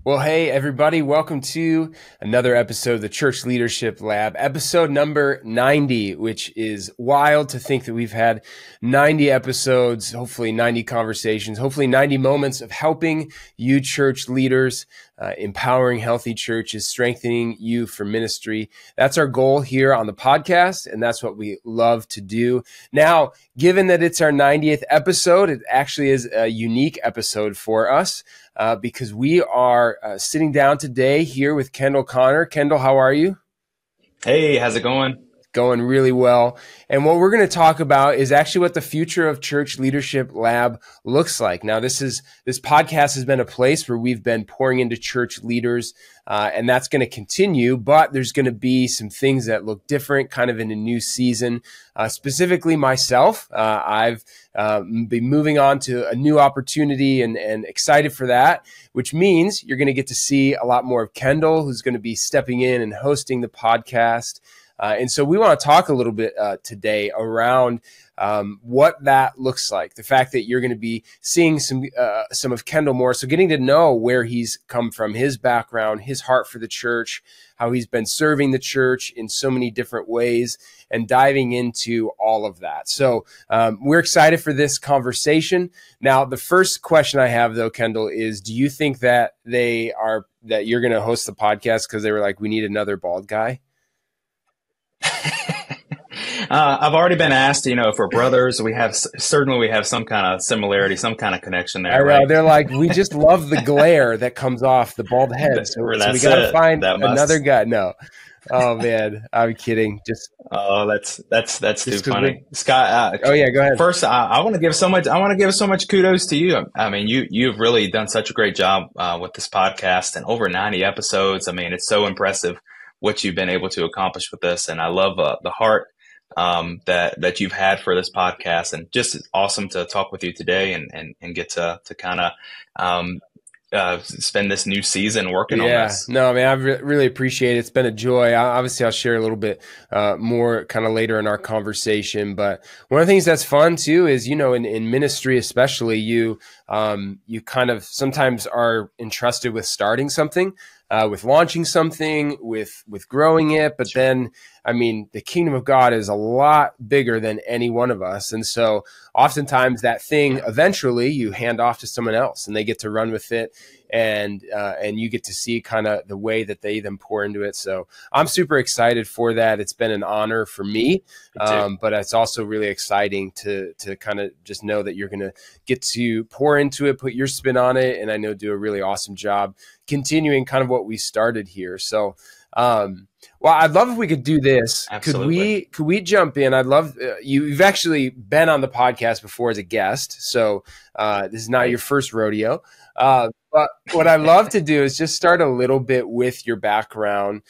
Well, hey, everybody, welcome to another episode of the Church Leadership Lab, episode number 90, which is wild to think that we've had 90 episodes, hopefully 90 conversations, hopefully 90 moments of helping you church leaders, empowering healthy churches, strengthening you for ministry. That's our goal here on the podcast, and that's what we love to do. Now, given that it's our 90th episode, it actually is a unique episode for us. Because we are sitting down today here with Kendall Conner. Kendall, how are you? Hey, how's it going? Going really well. And what we're going to talk about is actually what the future of Church Leadership Lab looks like. Now, this podcast has been a place where we've been pouring into church leaders, and that's going to continue, but there's going to be some things that look different kind of in a new season. Specifically myself, I've been moving on to a new opportunity and excited for that, which means you're going to get to see a lot more of Kendall, who's going to be stepping in and hosting the podcast. And so we want to talk a little bit today around what that looks like, the fact that you're going to be seeing some of Kendall more. So getting to know where he's come from, his background, his heart for the church, how he's been serving the church in so many different ways, and diving into all of that. So we're excited for this conversation. Now, the first question I have, though, Kendall, is do you think that you're going to host the podcast because they were like, we need another bald guy? I've already been asked, if we're brothers, we have some kind of similarity, some kind of connection there. Right? They're like, we just love the glare that comes off the bald head. So we got to find another guy. No. Oh man, I'm kidding. That's too funny. Scott. Oh yeah, go ahead. First, I want to give so much kudos to you. I mean, you've really done such a great job with this podcast and over 90 episodes. I mean, it's so impressive what you've been able to accomplish with this. And I love the heart that you've had for this podcast, and just awesome to talk with you today and get to kind of spend this new season working on this. No, I mean, I really appreciate it. It's been a joy. Obviously, I'll share a little bit more kind of later in our conversation. But one of the things that's fun too is, in ministry, especially, you kind of sometimes are entrusted with starting something, with launching something, with growing it. But then, I mean, the kingdom of God is a lot bigger than any one of us. And so oftentimes that thing, eventually you hand off to someone else and they get to run with it. And you get to see kind of the way that they then pour into it. So I'm super excited for that. It's been an honor for me, but it's also really exciting to kind of just know that you're going to get to pour into it, put your spin on it, and I know do a really awesome job continuing kind of what we started here. So, well, I'd love if we could do this. Absolutely. Could we jump in? I'd love you've actually been on the podcast before as a guest, so this is not your first rodeo. But what I love to do is just start a little bit with your background,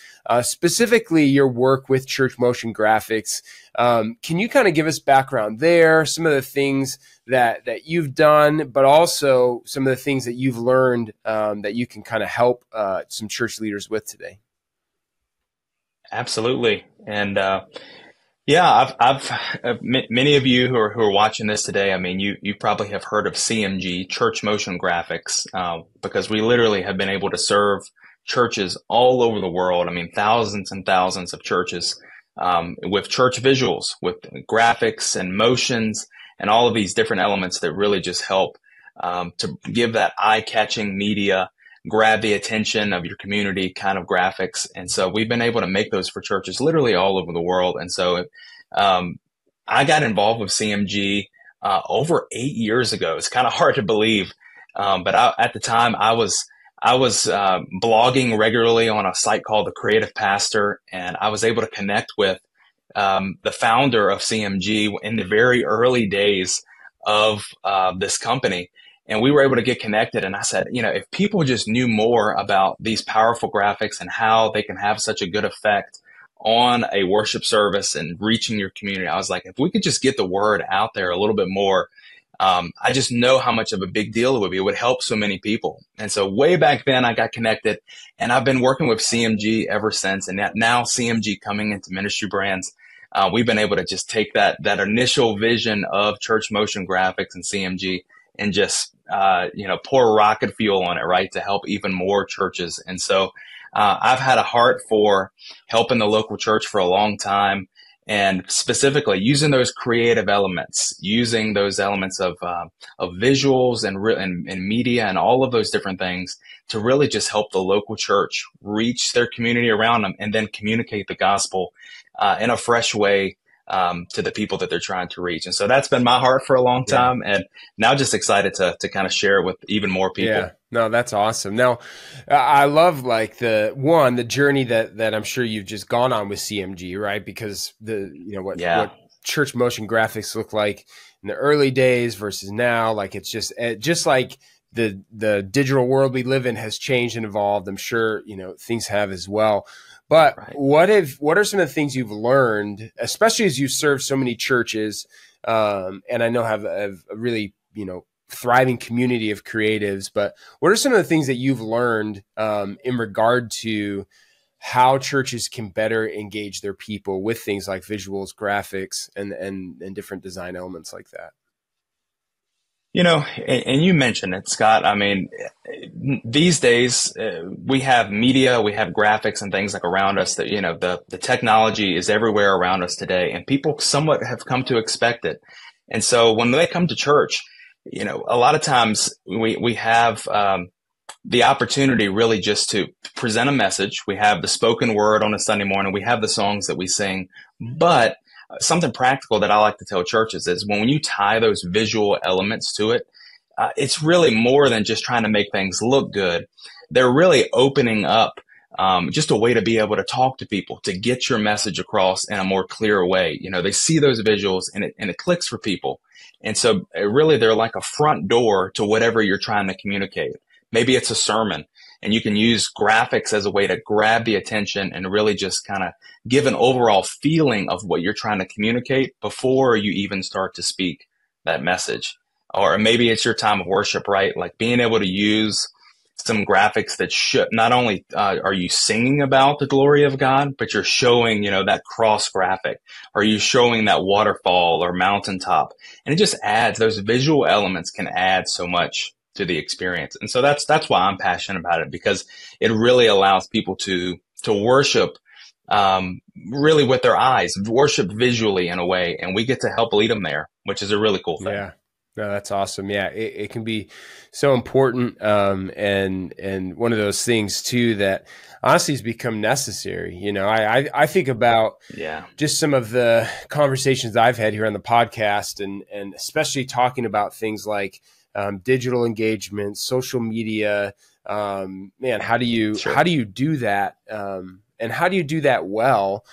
specifically your work with Church Motion Graphics. Can you kind of give us background there, some of the things that you've done, but also some of the things that you've learned that you can kind of help some church leaders with today? Absolutely. And I've many of you who are watching this today, I mean, you probably have heard of CMG, Church Motion Graphics, because we literally have been able to serve churches all over the world. I mean, thousands and thousands of churches with church visuals, with graphics and motions and all of these different elements that really just help to give that eye-catching media, grab the attention of your community kind of graphics. And so we've been able to make those for churches literally all over the world. And so I got involved with CMG over 8 years ago. It's kind of hard to believe. But at the time I was blogging regularly on a site called The Creative Pastor. And I was able to connect with the founder of CMG in the very early days of this company. And we were able to get connected. And I said, if people just knew more about these powerful graphics and how they can have such a good effect on a worship service and reaching your community, I was like, if we could just get the word out there a little bit more, I just know how much of a big deal it would be. It would help so many people. And so way back then I got connected, and I've been working with CMG ever since. And now CMG coming into Ministry Brands, we've been able to just take that initial vision of Church Motion Graphics and CMG and just pour rocket fuel on it, right, to help even more churches. And so I've had a heart for helping the local church for a long time, and specifically using those creative elements, using those elements of visuals and media and all of those different things to really just help the local church reach their community around them, and then communicate the gospel in a fresh way to the people that they're trying to reach. And so that's been my heart for a long time. And now just excited to kind of share it with even more people. Yeah, no, that's awesome. Now, I love like the journey that I'm sure you've just gone on with CMG, right? Because what church motion graphics look like in the early days versus now, like it's just like the digital world we live in has changed and evolved. I'm sure, things have as well. But right. What are some of the things you've learned, especially as you serve so many churches, and I know have a really, thriving community of creatives, but what are some of the things that you've learned in regard to how churches can better engage their people with things like visuals, graphics, and different design elements like that? And you mentioned it, Scott. I mean, these days we have media, we have graphics and things like around us that, the technology is everywhere around us today, and people somewhat have come to expect it. And so when they come to church, a lot of times we have the opportunity really just to present a message. We have the spoken word on a Sunday morning. We have the songs that we sing, but something practical that I like to tell churches is when you tie those visual elements to it, it's really more than just trying to make things look good. They're really opening up just a way to be able to talk to people, to get your message across in a more clear way. They see those visuals and it clicks for people. And so really they're like a front door to whatever you're trying to communicate. Maybe it's a sermon, and you can use graphics as a way to grab the attention and really just kind of give an overall feeling of what you're trying to communicate before you even start to speak that message. Or maybe it's your time of worship, right? Like being able to use some graphics that should not only are you singing about the glory of God, but you're showing, that cross graphic. Are you showing that waterfall or mountaintop? And it just adds, those visual elements can add so much to the experience. And so that's why I'm passionate about it, because it really allows people to worship really with their eyes, worship visually in a way, and we get to help lead them there, which is a really cool thing. Yeah. No, that's awesome. Yeah, it can be so important, and one of those things too that honestly has become necessary. I think about just some of the conversations I've had here on the podcast, and especially talking about things like digital engagement, social media. Man, how do you do that? And how do you do that well?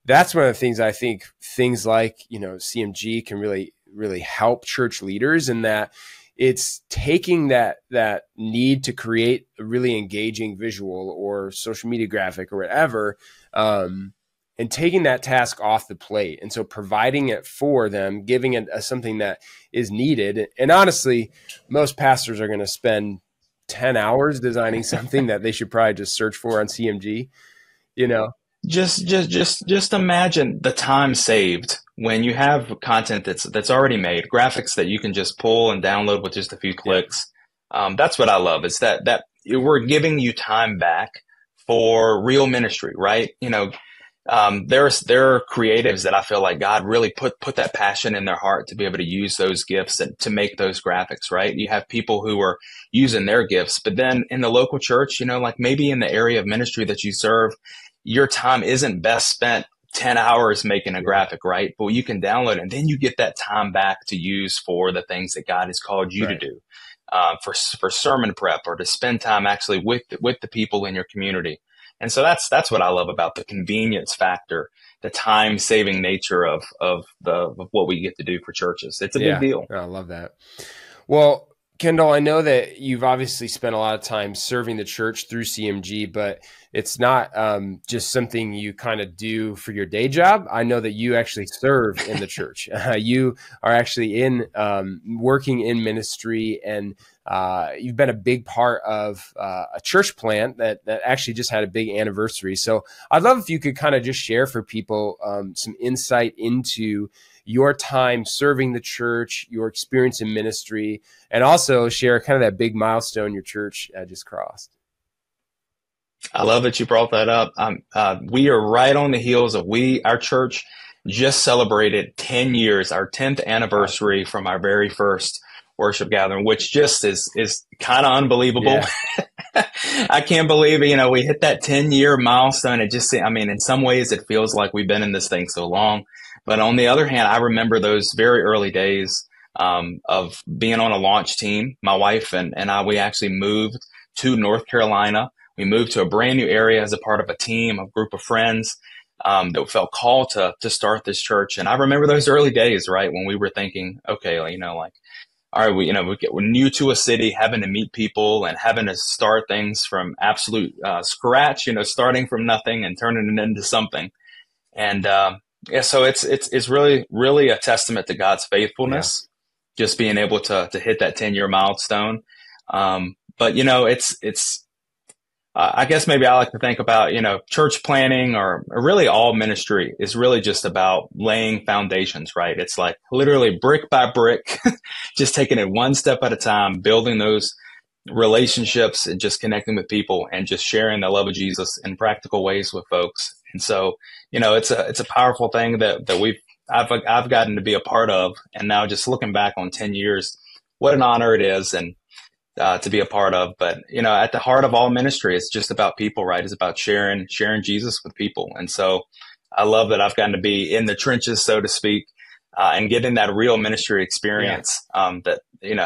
That's one of the things I think things like, CMG can really help church leaders, in that it's taking that need to create a really engaging visual or social media graphic or whatever, and taking that task off the plate. And so providing it for them, giving it something that is needed. And honestly, most pastors are going to spend 10 hours designing something that they should probably just search for on CMG, Just imagine the time saved when you have content that's already made, graphics that you can just pull and download with just a few clicks. That's what I love, is that we're giving you time back for real ministry, right? There are creatives that I feel like God really put that passion in their heart to be able to use those gifts and to make those graphics, right? You have people who are using their gifts, but then in the local church, like maybe in the area of ministry that you serve, your time isn't best spent 10 hours making a graphic, right? But you can download it, and then you get that time back to use for the things that God has called you to do, for sermon prep, or to spend time actually with the people in your community. And so that's what I love about the convenience factor, the time saving nature of what we get to do for churches. It's a big deal. I love that. Well, Kendall, I know that you've obviously spent a lot of time serving the church through CMG, but it's not just something you kind of do for your day job. I know that you actually serve in the church. You are actually working in ministry, and you've been a big part of a church plant that actually just had a big anniversary. So I'd love if you could kind of just share for people some insight into your time serving the church, your experience in ministry, and also share kind of that big milestone your church just crossed. I love that you brought that up. We are right on the heels of our church just celebrated 10 years, our 10th anniversary from our very first worship gathering, which just is kind of unbelievable. Yeah. I can't believe, we hit that 10-year milestone. In some ways it feels like we've been in this thing so long. But on the other hand, I remember those very early days of being on a launch team. My wife and I, we actually moved to North Carolina. We moved to a brand new area as a part of a team, a group of friends that felt called to start this church. And I remember those early days, right, when we were thinking, okay, all right, we're new to a city, having to meet people and having to start things from absolute scratch, starting from nothing and turning it into something. And so it's really, really a testament to God's faithfulness, just being able to hit that 10-year milestone. But it's I guess maybe I like to think about, church planning or really all ministry is really just about laying foundations, right? It's like literally brick by brick, just taking it one step at a time, building those relationships and just connecting with people and just sharing the love of Jesus in practical ways with folks. And so, it's a powerful thing that I've gotten to be a part of. And now just looking back on 10 years, what an honor it is. And to be a part of. But, at the heart of all ministry, it's just about people, right? It's about sharing Jesus with people. And so I love that I've gotten to be in the trenches, so to speak, and getting that real ministry experience that,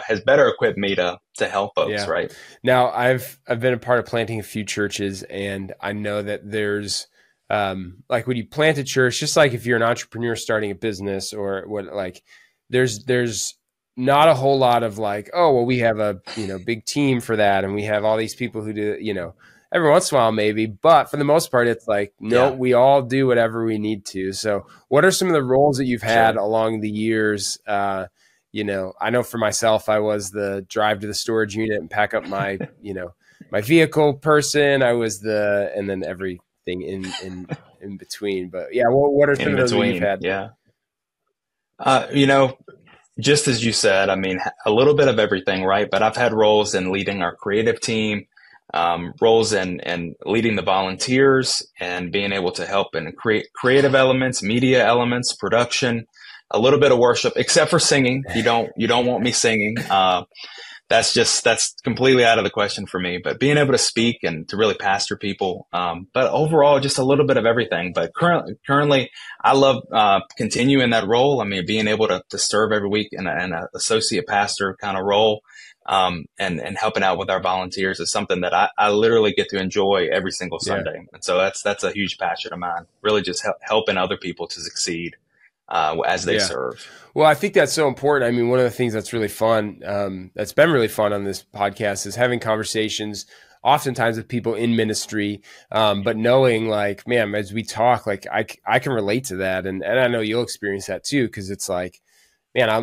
has better equipped me to help folks, right? Now, I've been a part of planting a few churches, and I know that there's like when you plant a church, just like if you're an entrepreneur starting a business or there's not a whole lot of we have a big team for that, and we have all these people who do every once in a while maybe, but for the most part it's we all do whatever we need to. So what are some of the roles that you've had along the years? I know for myself, I was the drive to the storage unit and pack up my my vehicle person. I was and then everything in between. But what are some of those that you've had? Just as you said, a little bit of everything, right? But I've had roles in leading our creative team, roles in leading the volunteers and being able to help in creative elements, media elements, production, a little bit of worship, except for singing. You don't want me singing. That's completely out of the question for me, but being able to speak and to really pastor people. But overall, just a little bit of everything. But currently I love, continuing that role. Being able to serve every week in an associate pastor kind of role, and helping out with our volunteers is something that I literally get to enjoy every single Sunday. And so that's a huge passion of mine, really just helping other people to succeed as they serve. Well, I think that's so important. One of the things that's really fun, that's been really fun on this podcast is having conversations oftentimes with people in ministry, but knowing man, as we talk, I can relate to that. And I know you'll experience that too, because it's man,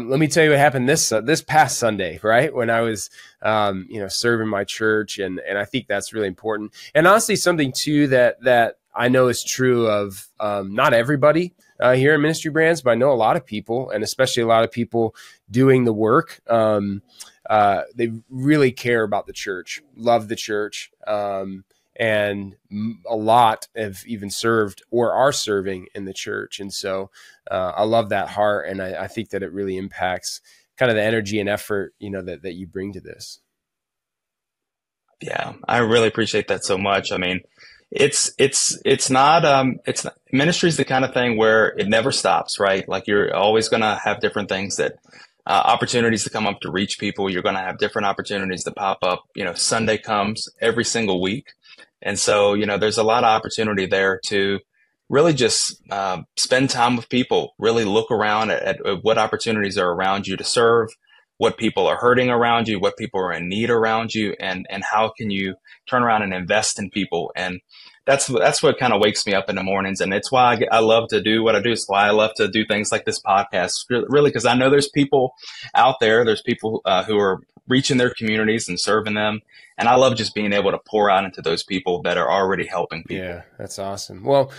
let me tell you what happened this past Sunday, right? When I was, serving my church. And I think that's really important. And honestly, something too that I know is true of not everybody here in Ministry Brands, but I know a lot of people, and especially a lot of people doing the work. They really care about the church, love the church, and a lot have even served or are serving in the church. And so I love that heart, and I think that it really impacts kind of the energy and effort, that you bring to this. Yeah, I really appreciate that so much. It's not ministry is the kind of thing where it never stops, right? You're always going to have different things that opportunities to come up to reach people. You're going to have different opportunities to pop up. Sunday comes every single week. And so, there's a lot of opportunity there to really just spend time with people, really look around at what opportunities are around you to serve, what people are hurting around you, what people are in need around you, and how can you turn around and invest in people. And that's what kind of wakes me up in the mornings. And it's why I love to do what I do. It's why I love to do things like this podcast, really, because I know there's people out there, there's people who are reaching their communities and serving them. And I love just being able to pour out into those people that are already helping people. Yeah, that's awesome. Well,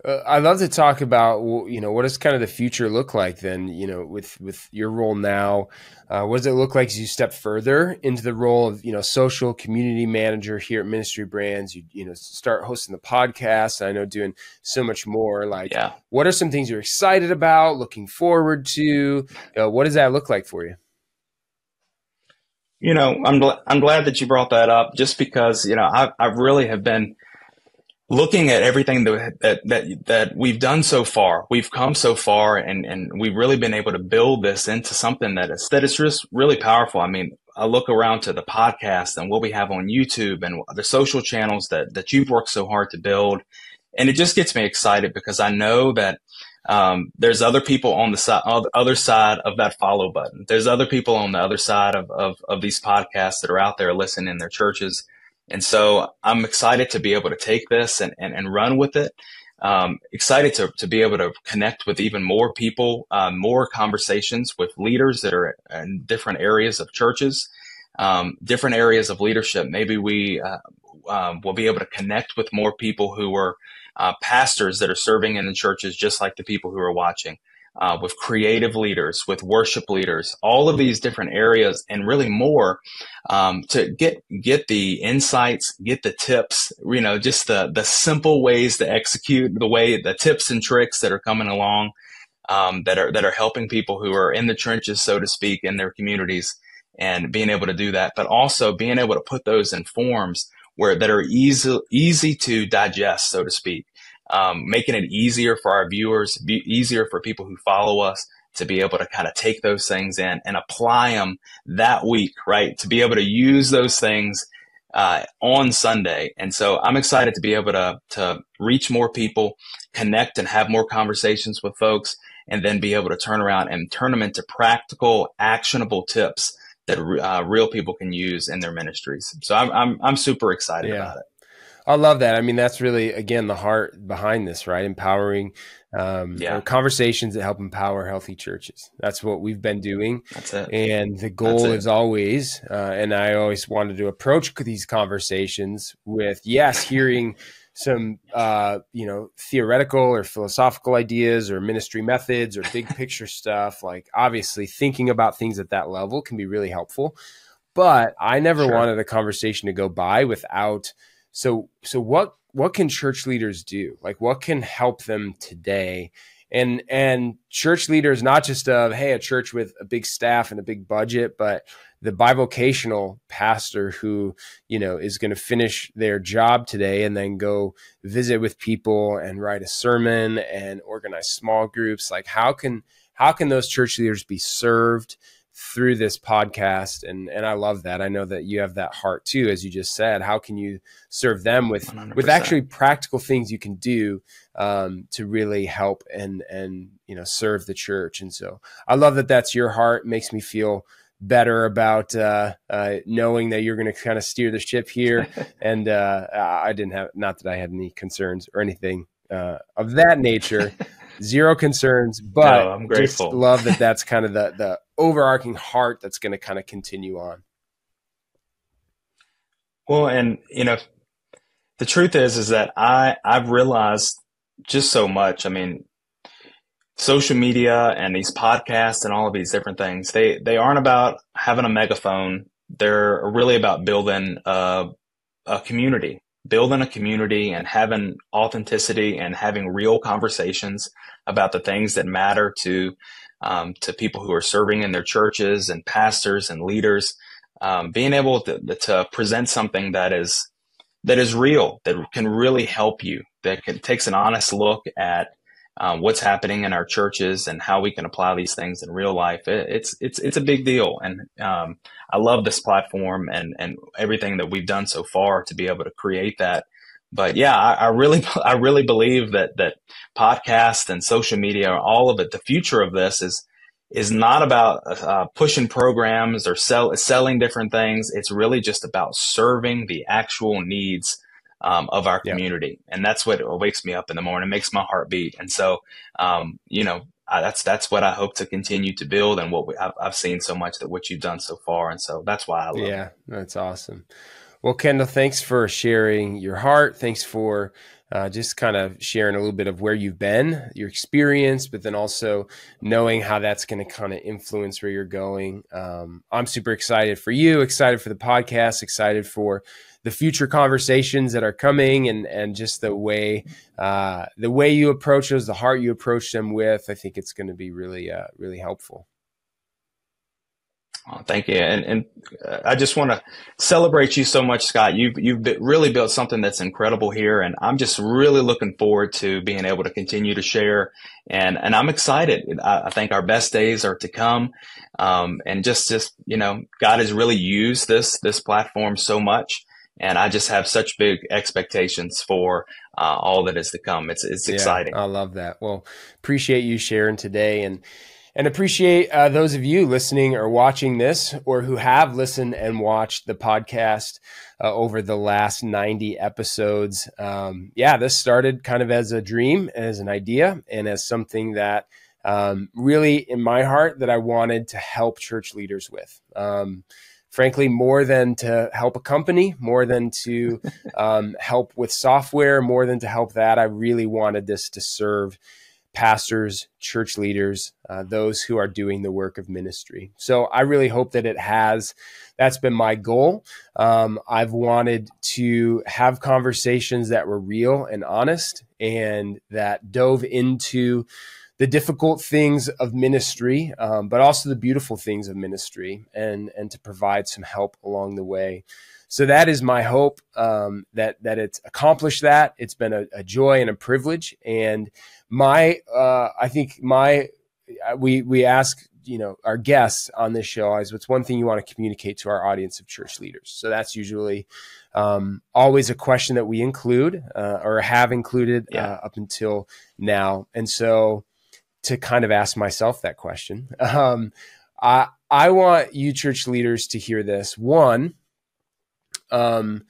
I'd love to talk about, what does kind of the future look like then, with your role now? What does it look like as you step further into the role of, social community manager here at Ministry Brands? You start hosting the podcast. I know doing so much more. Like, what are some things you're excited about, looking forward to? What does that look like for you? I'm glad that you brought that up, just because, I really have been looking at everything that we've done so far. We've come so far, and we've really been able to build this into something that is just really powerful. I mean, I look around to the podcast and what we have on YouTube and the social channels that you've worked so hard to build. And it just gets me excited because I know that there's other people on the other side of that follow button. There's other people on the other side of these podcasts that are out there listening in their churches. And so I'm excited to be able to take this and run with it. Excited to be able to connect with even more people, more conversations with leaders that are in different areas of churches, different areas of leadership. Maybe we will be able to connect with more people who are pastors that are serving in the churches, just like the people who are watching, with creative leaders, with worship leaders, all of these different areas, and really more, to get the insights, get the tips, just the simple ways to execute, the tips and tricks that are coming along, that are helping people who are in the trenches, so to speak, in their communities, and being able to do that, but also being able to put those in forms that are easy to digest, so to speak, making it easier for our viewers, easier for people who follow us to be able to kind of take those things in and apply them that week, right? To be able to use those things on Sunday. And so I'm excited to be able to reach more people, connect and have more conversations with folks, and then be able to turn around and turn them into practical, actionable tips that real people can use in their ministries. So I'm super excited about it. I love that. I mean, that's really, again, the heart behind this, right? Empowering conversations that help empower healthy churches. That's what we've been doing. That's it. And the goal is always, and I always wanted to approach these conversations with, hearing some, theoretical or philosophical ideas or ministry methods or big picture stuff. Like, obviously thinking about things at that level can be really helpful, but I never wanted a conversation to go by without, so what can church leaders do? Like, what can help them today? And church leaders, not just a church with a big staff and a big budget, but the bivocational pastor who, is going to finish their job today and then go visit with people and write a sermon and organize small groups. Like, how can those church leaders be served through this podcast? And I love that. I know that you have that heart too, as you just said. How can you serve them with 100%. Actually practical things you can do to really help and serve the church? And so I love that that's your heart. It makes me feel better about knowing that you're going to kind of steer the ship here. And I didn't have, not that I had any concerns or anything of that nature. Zero concerns, but I'm grateful. Just love that that's kind of the overarching heart that's going to kind of continue on. Well, and the truth is that I've realized just so much. I mean, social media and these podcasts and all of these different things, they aren't about having a megaphone. They're really about building a community. Building a community and having authenticity and having real conversations about the things that matter to people who are serving in their churches and pastors and leaders. Being able to present something that is real, that can really help you, that takes an honest look at what's happening in our churches and how we can apply these things in real life. It's a big deal. And I love this platform and everything that we've done so far to be able to create that. But yeah, I really believe that podcasts and social media, all of it, the future of this is not about pushing programs or selling different things. It's really just about serving the actual needs of our community. And that's what wakes me up in the morning, makes my heart beat. And so, that's what I hope to continue to build, and I've seen so much that what you've done so far, and so that's why I love it. Yeah, that's awesome. Well, Kendall, thanks for sharing your heart. Thanks for just kind of sharing a little bit of where you've been, your experience, but then also knowing how that's going to kind of influence where you're going. I'm super excited for you, excited for the podcast, excited for the future conversations that are coming, and just the way you approach those, the heart you approach them with. I think it's going to be really, really helpful. Oh, thank you. And I just want to celebrate you so much, Scott. You've really built something that's incredible here. And I'm just really looking forward to being able to continue to share. And I'm excited. I think our best days are to come. And just, God has really used this platform so much. And I just have such big expectations for all that is to come. It's exciting. I love that. Well, appreciate you sharing today, and appreciate those of you listening or watching this, or who have listened and watched the podcast over the last 90 episodes. This started kind of as a dream, as an idea, and as something that really in my heart that I wanted to help church leaders with. Frankly, more than to help a company, more than to help with software, more than to help that, I really wanted this to serve pastors, church leaders, those who are doing the work of ministry. So I really hope that it has. That's been my goal. I've wanted to have conversations that were real and honest, and that dove into the difficult things of ministry, but also the beautiful things of ministry, and to provide some help along the way. So that is my hope, that it's accomplished that. It's been a joy and a privilege. And we ask, our guests on this show is, what's one thing you want to communicate to our audience of church leaders? So that's usually always a question that we include or have included up until now. And so to kind of ask myself that question, I want you church leaders to hear this. One, to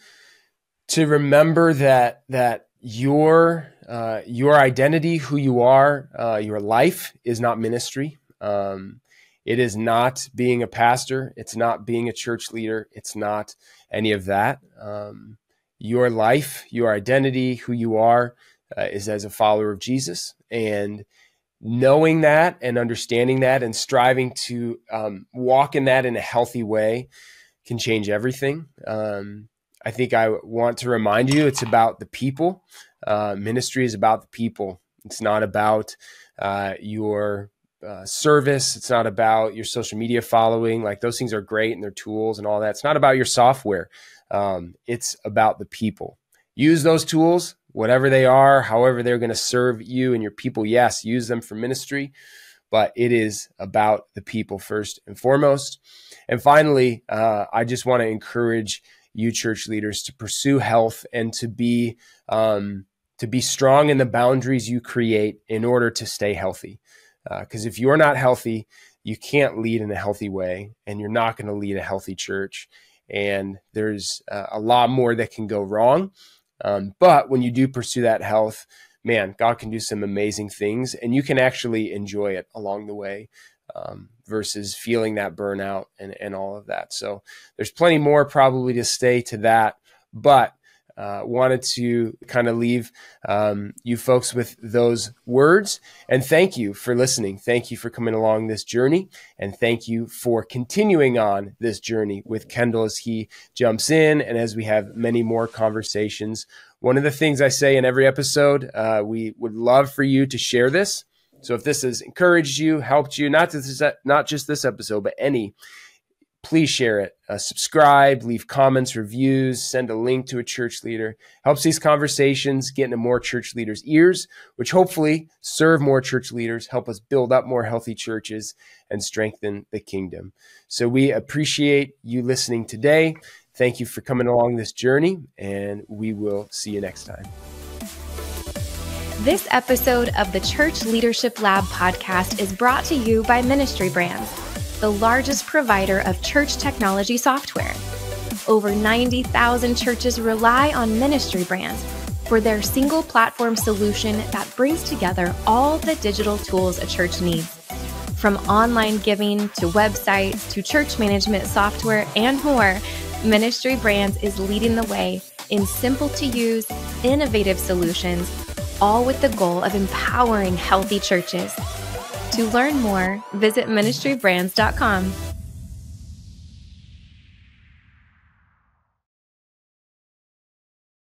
remember that your identity, who you are, your life is not ministry. It is not being a pastor. It's not being a church leader. It's not any of that. Your life, your identity, who you are, is as a follower of Jesus. And knowing that and understanding that and striving to walk in that in a healthy way can change everything. I think I want to remind you, it's about the people. Ministry is about the people. It's not about your service. It's not about your social media following. Like, those things are great and they're tools and all that. It's not about your software. It's about the people. Use those tools, whatever they are, however they're going to serve you and your people. Yes, use them for ministry, but it is about the people first and foremost. And finally, I just want to encourage you church leaders to pursue health and to be strong in the boundaries you create in order to stay healthy. Because if you're not healthy, you can't lead in a healthy way, and you're not going to lead a healthy church. And there's a lot more that can go wrong. But when you do pursue that health, man, God can do some amazing things, and you can actually enjoy it along the way, versus feeling that burnout and all of that. So there's plenty more probably to say to that, but wanted to kind of leave you folks with those words. And thank you for listening. Thank you for coming along this journey. And thank you for continuing on this journey with Kendall as he jumps in and as we have many more conversations. One of the things I say in every episode, we would love for you to share this. So if this has encouraged you, helped you, not just this episode, but any, please share it. Subscribe, leave comments, reviews, send a link to a church leader. Helps these conversations get into more church leaders' ears, which hopefully serve more church leaders, help us build up more healthy churches, and strengthen the kingdom. So we appreciate you listening today. Thank you for coming along this journey, and we will see you next time. This episode of the Church Leadership Lab podcast is brought to you by Ministry Brands, the largest provider of church technology software. Over 90,000 churches rely on Ministry Brands, for their single platform solution that brings together all the digital tools a church needs. From online giving to websites to church management software and more, Ministry Brands is leading the way in simple to use, innovative solutions, all with the goal of empowering healthy churches. To learn more, visit ministrybrands.com.